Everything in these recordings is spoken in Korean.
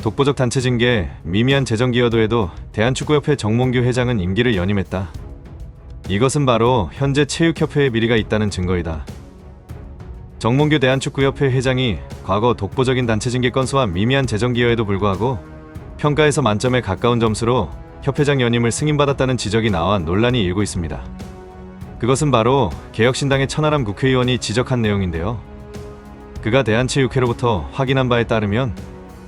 독보적 단체 징계, 미미한 재정 기여도에도 대한축구협회 정몽규 회장은 임기를 연임했다. 이것은 바로 현재 체육협회에 비리가 있다는 증거이다. 정몽규 대한축구협회 회장이 과거 독보적인 단체 징계 건수와 미미한 재정 기여에도 불구하고 평가에서 만점에 가까운 점수로 협회장 연임을 승인받았다는 지적이 나와 논란이 일고 있습니다. 그것은 바로 개혁신당의 천하람 국회의원이 지적한 내용인데요. 그가 대한체육회로부터 확인한 바에 따르면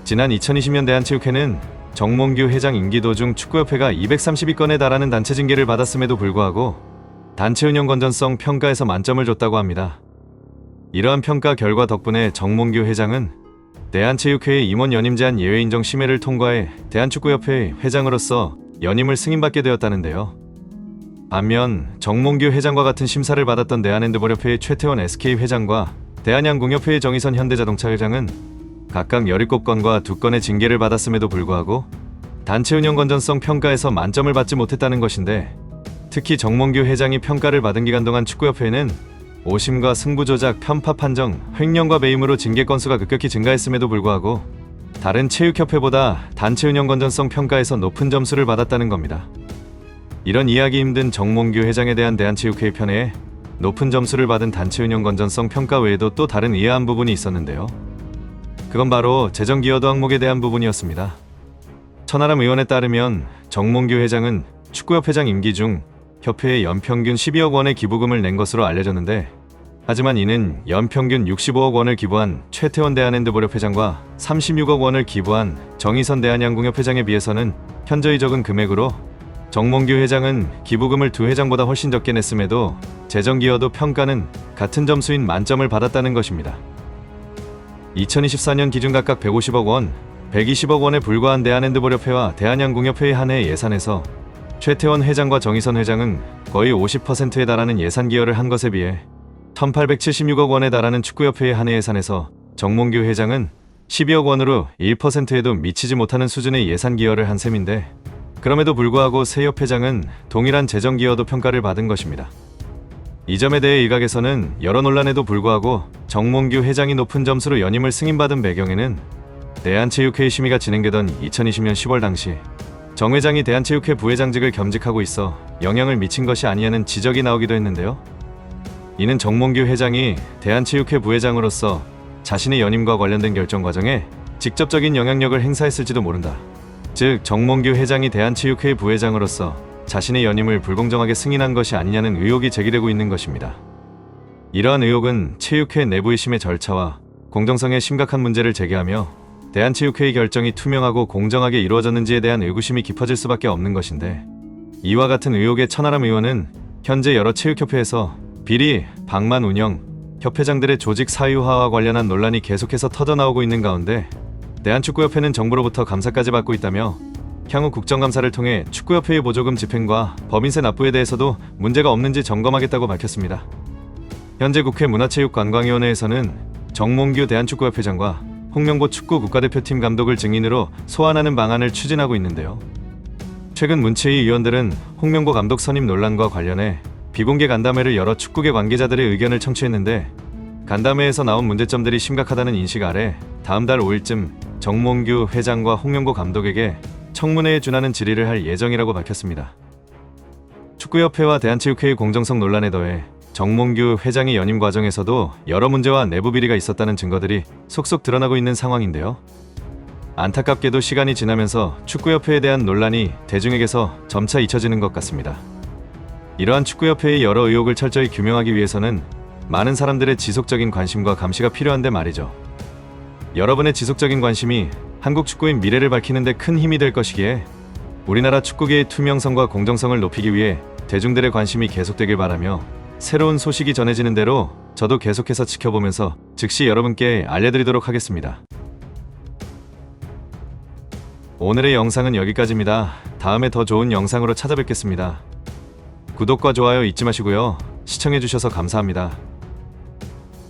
지난 2020년 대한체육회는 정몽규 회장 임기 도중 축구협회가 232건에 달하는 단체 징계를 받았음에도 불구하고 단체 운영 건전성 평가에서 만점을 줬다고 합니다. 이러한 평가 결과 덕분에 정몽규 회장은 대한체육회의 임원 연임 제한 예외 인정 심의를 통과해 대한축구협회의 회장으로서 연임을 승인받게 되었다는데요. 반면 정몽규 회장과 같은 심사를 받았던 대한핸드볼협회의 최태원 SK 회장과 대한양궁협회의 정의선 현대자동차 회장은 각각 17건과 2건의 징계를 받았음에도 불구하고 단체 운영 건전성 평가에서 만점을 받지 못했다는 것인데, 특히 정몽규 회장이 평가를 받은 기간 동안 축구협회는 오심과 승부조작, 편파 판정, 횡령과 배임으로 징계 건수가 급격히 증가했음에도 불구하고 다른 체육협회보다 단체 운영 건전성 평가에서 높은 점수를 받았다는 겁니다. 이런 이해하기 힘든 정몽규 회장에 대한 대한체육회의 편에 높은 점수를 받은 단체 운영 건전성 평가 외에도 또 다른 의아한 부분이 있었는데요. 그건 바로 재정 기여도 항목에 대한 부분이었습니다. 천하람 의원에 따르면 정몽규 회장은 축구협회장 임기 중 협회에 연평균 12억 원의 기부금을 낸 것으로 알려졌는데, 하지만 이는 연평균 65억 원을 기부한 최태원 대한핸드볼협 회장과 36억 원을 기부한 정의선 대한양궁협 회장에 비해서는 현저히 적은 금액으로 정몽규 회장은 기부금을 두 회장보다 훨씬 적게 냈음에도 재정 기여도 평가는 같은 점수인 만점을 받았다는 것입니다. 2024년 기준 각각 150억 원, 120억 원에 불과한 대한핸드볼협회와 대한양궁협회의 한 해 예산에서 최태원 회장과 정의선 회장은 거의 50%에 달하는 예산 기여를 한 것에 비해 1876억 원에 달하는 축구협회의 한 해 예산에서 정몽규 회장은 12억 원으로 1%에도 미치지 못하는 수준의 예산 기여를 한 셈인데, 그럼에도 불구하고 새 협회장은 동일한 재정 기여도 평가를 받은 것입니다. 이 점에 대해 일각에서는 여러 논란에도 불구하고 정몽규 회장이 높은 점수로 연임을 승인받은 배경에는 대한체육회의 심의가 진행되던 2020년 10월 당시 정 회장이 대한체육회 부회장직을 겸직하고 있어 영향을 미친 것이 아니냐는 지적이 나오기도 했는데요. 이는 정몽규 회장이 대한체육회 부회장으로서 자신의 연임과 관련된 결정 과정에 직접적인 영향력을 행사했을지도 모른다. 즉, 정몽규 회장이 대한체육회의 부회장으로서 자신의 연임을 불공정하게 승인한 것이 아니냐는 의혹이 제기되고 있는 것입니다. 이러한 의혹은 체육회 내부의 심의 절차와 공정성에 심각한 문제를 제기하며 대한체육회의 결정이 투명하고 공정하게 이루어졌는지에 대한 의구심이 깊어질 수밖에 없는 것인데, 이와 같은 의혹에 천하람 의원은 현재 여러 체육협회에서 비리, 방만 운영, 협회장들의 조직 사유화와 관련한 논란이 계속해서 터져나오고 있는 가운데 대한축구협회는 정부로부터 감사까지 받고 있다며 향후 국정감사를 통해 축구협회의 보조금 집행과 법인세 납부에 대해서도 문제가 없는지 점검하겠다고 밝혔습니다. 현재 국회 문화체육관광위원회에서는 정몽규 대한축구협회장과 홍명보 축구 국가대표팀 감독을 증인으로 소환하는 방안을 추진하고 있는데요. 최근 문체위 위원들은 홍명보 감독 선임 논란과 관련해 비공개 간담회를 열어 축구계 관계자들의 의견을 청취했는데, 간담회에서 나온 문제점들이 심각하다는 인식 아래 다음 달 5일쯤 정몽규 회장과 홍명보 감독에게 청문회에 준하는 질의를 할 예정이라고 밝혔습니다. 축구협회와 대한체육회의 공정성 논란에 더해 정몽규 회장의 연임 과정에서도 여러 문제와 내부 비리가 있었다는 증거들이 속속 드러나고 있는 상황인데요. 안타깝게도 시간이 지나면서 축구협회에 대한 논란이 대중에게서 점차 잊혀지는 것 같습니다. 이러한 축구협회의 여러 의혹을 철저히 규명하기 위해서는 많은 사람들의 지속적인 관심과 감시가 필요한데 말이죠. 여러분의 지속적인 관심이 한국 축구의 미래를 밝히는 데 큰 힘이 될 것이기에 우리나라 축구계의 투명성과 공정성을 높이기 위해 대중들의 관심이 계속되길 바라며, 새로운 소식이 전해지는 대로 저도 계속해서 지켜보면서 즉시 여러분께 알려드리도록 하겠습니다. 오늘의 영상은 여기까지입니다. 다음에 더 좋은 영상으로 찾아뵙겠습니다. 구독과 좋아요 잊지 마시고요. 시청해주셔서 감사합니다.